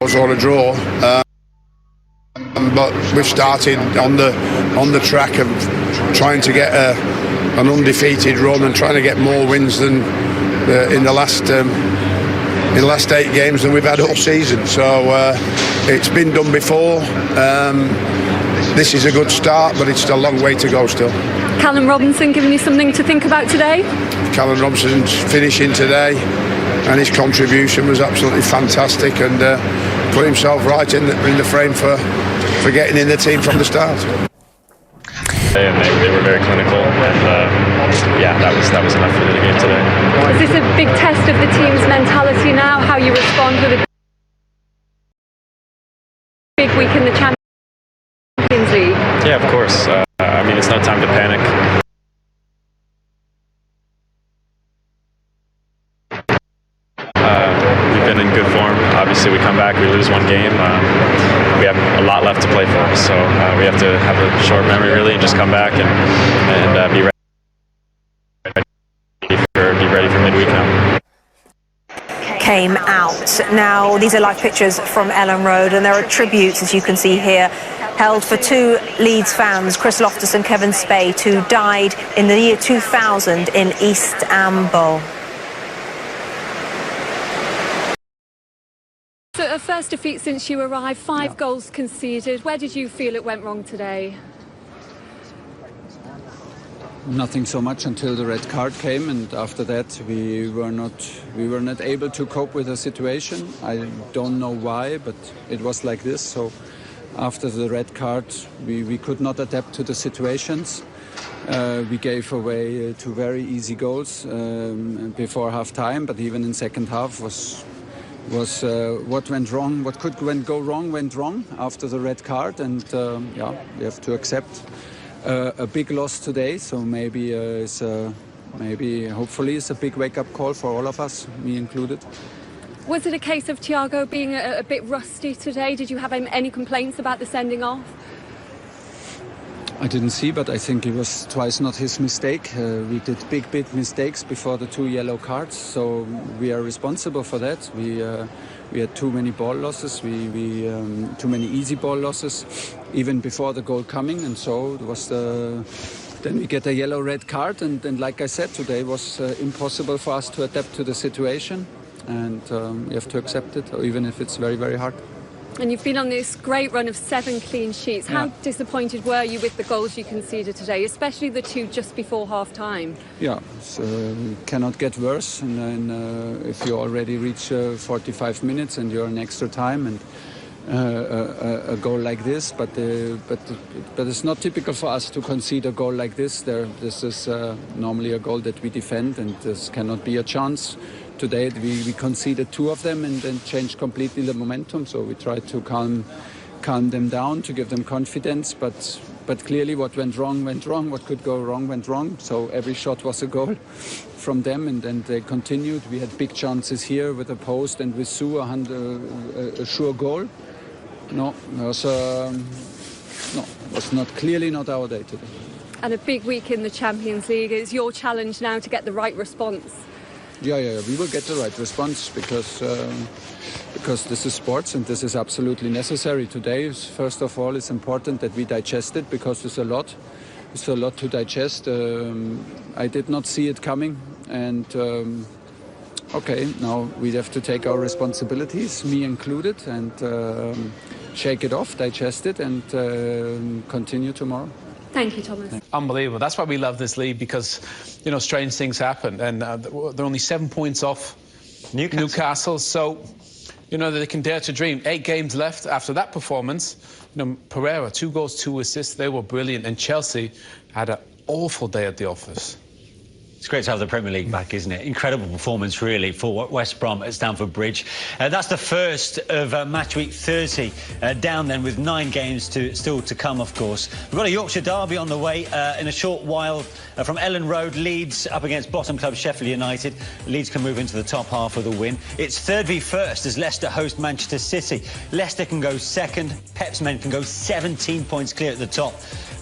or a draw, but we've started on the track of trying to get an undefeated run and trying to get more wins than in the last 8 games than we've had all season. So it's been done before. This is a good start, but it's still a long way to go still. Callum Robinson giving you something to think about today? Callum Robinson's finishing today, and his contribution was absolutely fantastic, and put himself right in the frame for getting in the team from the start. And they were very clinical, and yeah, that was enough for the game today. Is this a big test of the team's mentality now? How you respond with a big week in the Champions League? Yeah, of course. I mean, it's no time to panic. We've been in good form. Obviously, we come back, we lose one game. We have a lot left to play for, so we have to have a short memory really and just come back and be ready for midweek now. Came out. Now, these are live pictures from Ellen Road, and there are tributes, as you can see here, held for 2 Leeds fans, Chris Loftus and Kevin Speight, who died in the year 2000 in Istanbul. So a first defeat since you arrived, 5 goals conceded. Where did you feel it went wrong today? Nothing so much until the red card came, and after that we were not able to cope with the situation. I don't know why, but it was like this. So after the red card we could not adapt to the situations. We gave away 2 very easy goals before half time, but even in second half was what went wrong, what could go wrong went wrong after the red card, and yeah, we have to accept a big loss today. So maybe hopefully it's a big wake-up call for all of us, me included. Was it a case of Thiago being a bit rusty today? Did you have any complaints about the sending off? I didn't see, but I think it was twice not his mistake. We did big mistakes before the 2 yellow cards, so we are responsible for that. We had too many ball losses, too many easy ball losses, even before the goal coming, and so it was then we get a yellow-red card, and like I said, today was impossible for us to adapt to the situation, and we have to accept it, even if it's very, very hard. And you've been on this great run of 7 clean sheets. How disappointed were you with the goals you conceded today, especially the 2 just before half-time? Yeah, so cannot get worse. And then if you already reach 45 minutes and you're in extra time and a goal like this, but it's not typical for us to concede a goal like this. This is normally a goal that we defend, and this cannot be a chance. Today we conceded 2 of them and then changed completely the momentum. So we tried to calm them down, to give them confidence. But clearly what went wrong went wrong. What could go wrong went wrong. So every shot was a goal from them, and then they continued. We had big chances here with a post and with Su a sure goal. No, it was clearly not our day today. And a big week in the Champions League. It's your challenge now to get the right response. Yeah, we will get the right response because this is sports and this is absolutely necessary today. First of all, it's important that we digest it because it's a lot to digest. I did not see it coming, and okay, now we have to take our responsibilities, me included, and shake it off, digest it, and continue tomorrow. Thank you, Thomas. Unbelievable. That's why we love this league, because, you know, strange things happen, and they're only 7 points off Newcastle. So, you know, they can dare to dream. 8 games left after that performance. You know, Pereira, 2 goals, 2 assists. They were brilliant, and Chelsea had an awful day at the office. It's great to have the Premier League back, isn't it? Incredible performance, really, for West Brom at Stamford Bridge. That's the first of match week 30 down then, with 9 games still to come, of course. We've got a Yorkshire derby on the way in a short while from Ellen Road. Leeds up against bottom club Sheffield United. Leeds can move into the top half of the win. It's 3rd v 1st as Leicester host Manchester City. Leicester can go 2nd. Pep's men can go 17 points clear at the top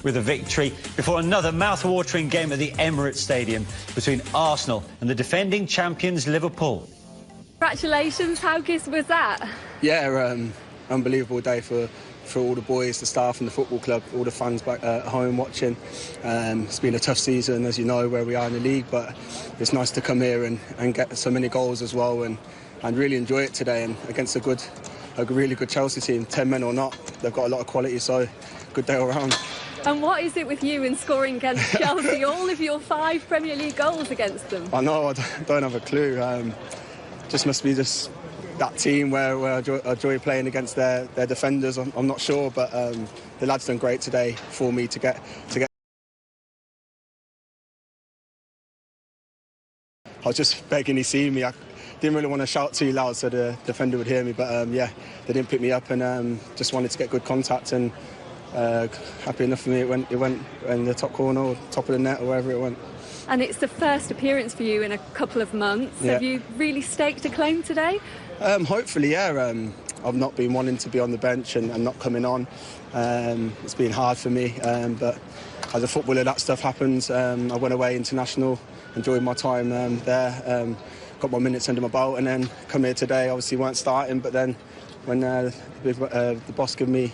with a victory before another mouth-watering game at the Emirates Stadium between Arsenal and the defending champions Liverpool. Congratulations, how good was that? Yeah, unbelievable day for all the boys, the staff and the football club, all the fans back at home watching. It's been a tough season, as you know, where we are in the league, but it's nice to come here and get so many goals as well and really enjoy it today, and against a really good Chelsea team, 10 men or not, they've got a lot of quality, so good day all round. And what is it with you in scoring against Chelsea? All of your 5 Premier League goals against them. I know, I don't have a clue. Just must be just that team where I enjoy playing against their defenders. I'm not sure, but the lads done great today for me to get. I was just begging he see me. I didn't really want to shout too loud so the defender would hear me, but yeah, they didn't pick me up, and just wanted to get good contact, and happy enough for me. It went in the top corner or top of the net or wherever it went. And it's the first appearance for you in a couple of months. Yeah. Have you really staked a claim today? Hopefully, yeah. I've not been wanting to be on the bench and not coming on. It's been hard for me, but as a footballer, that stuff happens. I went away international, enjoyed my time there, got my minutes under my belt, and then come here today. Obviously, weren't starting, but then when the boss gave me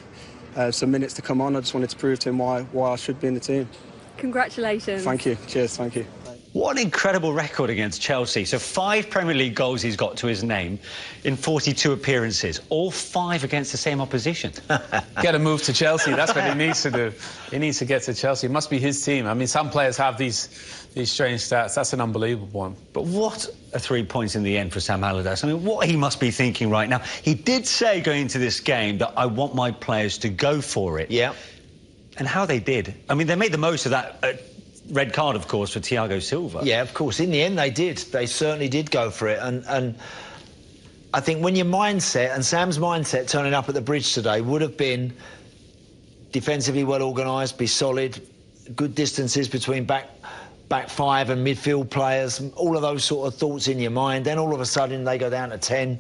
some minutes to come on, I just wanted to prove to him why I should be in the team. Congratulations. Thank you. Cheers. Thank you. What an incredible record against Chelsea. So 5 Premier League goals he's got to his name in 42 appearances, all 5 against the same opposition. Get a move to Chelsea, that's what he needs to do. He needs to get to Chelsea. It must be his team. I mean, some players have these strange stats. That's an unbelievable one. But what a 3 points in the end for Sam Allardyce. I mean, what he must be thinking right now. He did say going into this game that I want my players to go for it. Yeah. And how they did. I mean, they made the most of that red card, of course, for Thiago Silva. Yeah, of course. In the end, they did. They certainly did go for it. And I think when your mindset, and Sam's mindset turning up at the Bridge today, would have been defensively well organised, be solid, good distances between back 5 and midfield players, all of those sort of thoughts in your mind. Then all of a sudden they go down to 10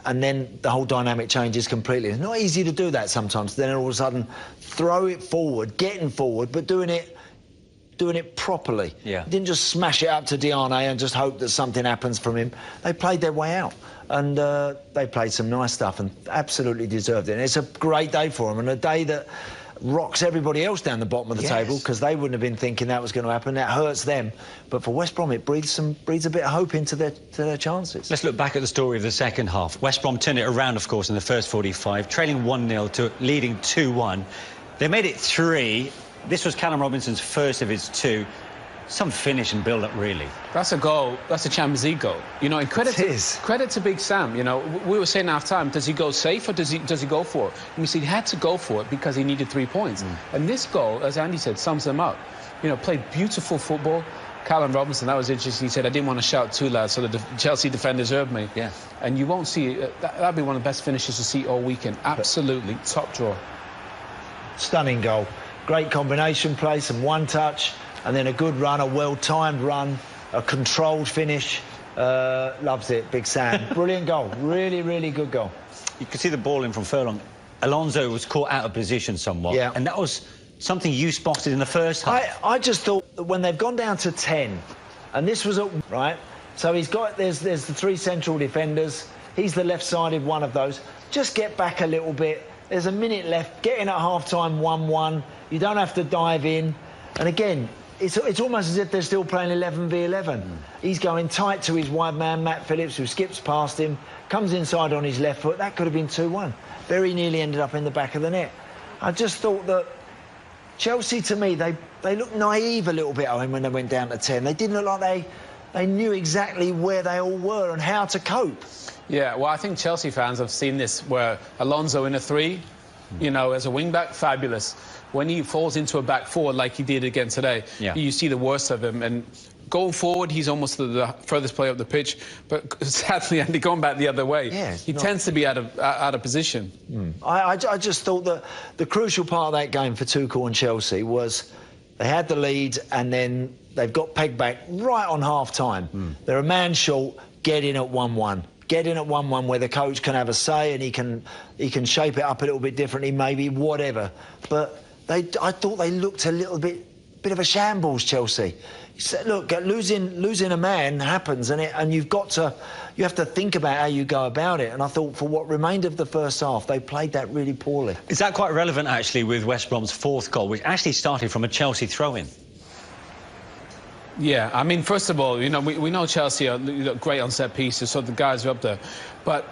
and then the whole dynamic changes completely. It's not easy to do that sometimes. Then all of a sudden throw it forward, getting forward, but doing it properly. Yeah. Didn't just smash it up to Diane and just hope that something happens from him. They played their way out, and they played some nice stuff and absolutely deserved it. And it's a great day for them, and a day that rocks everybody else down the bottom of the table, because they wouldn't have been thinking that was going to happen. That hurts them. But for West Brom, it breathes a bit of hope into their chances. Let's look back at the story of the second half. West Brom turned it around, of course, in the first 45, trailing 1-0 to leading 2-1. They made it 3. This was Callum Robinson's first of his 2. Some finish and build-up, really. That's a goal. That's a Champions League goal. You know, and credit to Big Sam. You know, we were saying half-time, does he go safe or does he go for it? And we said he had to go for it because he needed 3 points. And this goal, as Andy said, sums them up. You know, played beautiful football. Callum Robinson, that was interesting. He said, I didn't want to shout too loud so the Chelsea defenders heard me. Yeah. And you won't see that'd be one of the best finishes to see all weekend. Absolutely top draw. Stunning goal. Great combination play, some one-touch, and then a good run, a well-timed run, a controlled finish. Loves it, Big Sam. Brilliant goal. Really, really good goal. You could see the ball in from furlong. Alonso was caught out of position somewhat. Yeah. And that was something you spotted in the first half. I just thought that when they've gone down to 10, and this was right, so there's the 3 central defenders. He's the left-sided one of those. Just get back a little bit. There's a minute left. Get in at half-time, 1-1. You don't have to dive in. And again, it's almost as if they're still playing 11v11. He's going tight to his wide man, Matt Phillips, who skips past him, comes inside on his left foot. That could have been 2-1. Very nearly ended up in the back of the net. I just thought that Chelsea, to me, they looked naive a little bit, Owen, when they went down to 10. They didn't look like they knew exactly where they all were and how to cope. Yeah, well, I think Chelsea fans have seen this where Alonso in a 3, you know, as a wing-back, fabulous. When he falls into a back 4 like he did again today, you see the worst of him. And going forward, he's almost the furthest player up the pitch. But sadly, Andy, going back the other way, he tends to be out of position. I just thought that the crucial part of that game for Tuchel and Chelsea was they had the lead and then they've got pegged back right on half-time. They're a man short, get in at 1-1. Get in at 1-1 where the coach can have a say and he can shape it up a little bit differently, maybe, whatever. But I thought they looked a little bit of a shambles, Chelsea. He said, look, losing a man happens, and you have to think about how you go about it. And I thought for what remained of the first half, they played that really poorly. Is that quite relevant, actually, with West Brom's fourth goal, which actually started from a Chelsea throw-in? Yeah, I mean, first of all, you know, we know Chelsea are great on set pieces, so the guys are up there. But,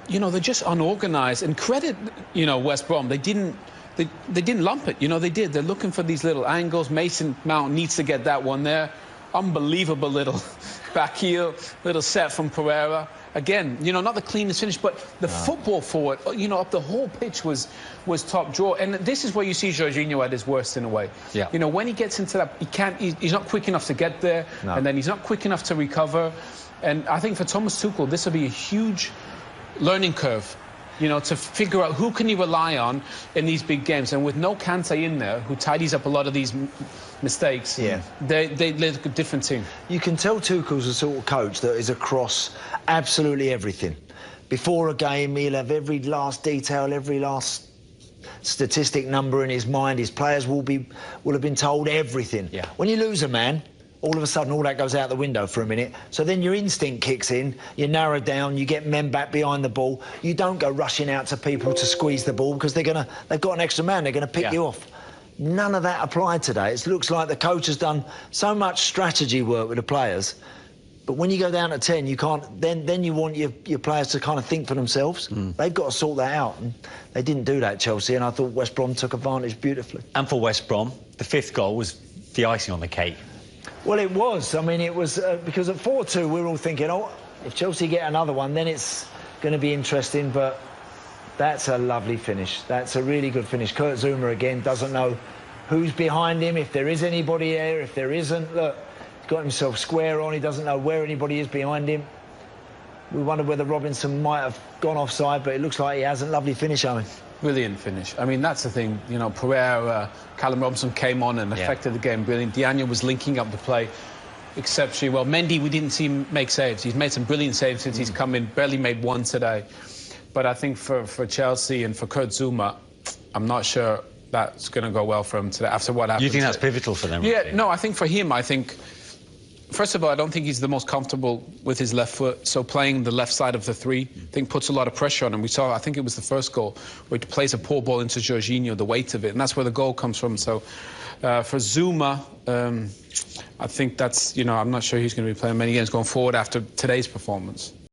you know, they're just unorganised. And credit, you know, West Brom, they didn't lump it. You know, they did. They're looking for these little angles. Mason Mount needs to get that one there. Unbelievable little back heel, little set from Pereira. Again, you know, not the cleanest finish, but the football forward, you know, up the whole pitch was top draw. And this is where you see Jorginho at his worst in a way. Yeah. You know, when he gets into that, he's not quick enough to get there, and then he's not quick enough to recover. And I think for Thomas Tuchel, this will be a huge learning curve, you know, to figure out who can you rely on in these big games. And with no Kante in there, who tidies up a lot of these mistakes, they look a different team. You can tell Tuchel's the sort of coach that is across absolutely everything. Before a game, he'll have every last detail, every last statistic number in his mind. His players will have been told everything. Yeah. When you lose a man, all of a sudden all that goes out the window for a minute. So then your instinct kicks in, you narrow down, you get men back behind the ball. You don't go rushing out to people to squeeze the ball because they've got an extra man, they're going to pick you off. None of that applied today. It looks like the coach has done so much strategy work with the players. But when you go down to 10, you can't. Then you want your players to kind of think for themselves. They've got to sort that out, and they didn't do that, Chelsea. And I thought West Brom took advantage beautifully. And for West Brom, the fifth goal was the icing on the cake. Well, it was. I mean, it was because at 4-2, we were all thinking, oh, if Chelsea get another one, then it's going to be interesting. But that's a lovely finish. That's a really good finish. Kurt Zuma again doesn't know who's behind him, if there is anybody there, if there isn't. Look. Got himself square on, he doesn't know where anybody is behind him. We wonder whether Robinson might have gone offside, but it looks like he hasn't. Lovely finish, Owen. Brilliant finish. I mean, that's the thing, you know, Pereira, Callum Robinson came on and affected the game brilliant. Diagne was linking up the play exceptionally well. Mendy, we didn't see him make saves. He's made some brilliant saves since he's come in, barely made one today. But I think for Chelsea and for Kurt Zuma, I'm not sure that's going to go well for him today after what happened. You think that's pivotal for them? Yeah, no, I think for him, first of all, I don't think he's the most comfortable with his left foot, so playing the left side of the three, I think, puts a lot of pressure on him. We saw, I think it was the first goal, where he plays a poor ball into Jorginho, the weight of it, and that's where the goal comes from. So for Zuma, I think that's, you know, I'm not sure he's going to be playing many games going forward after today's performance.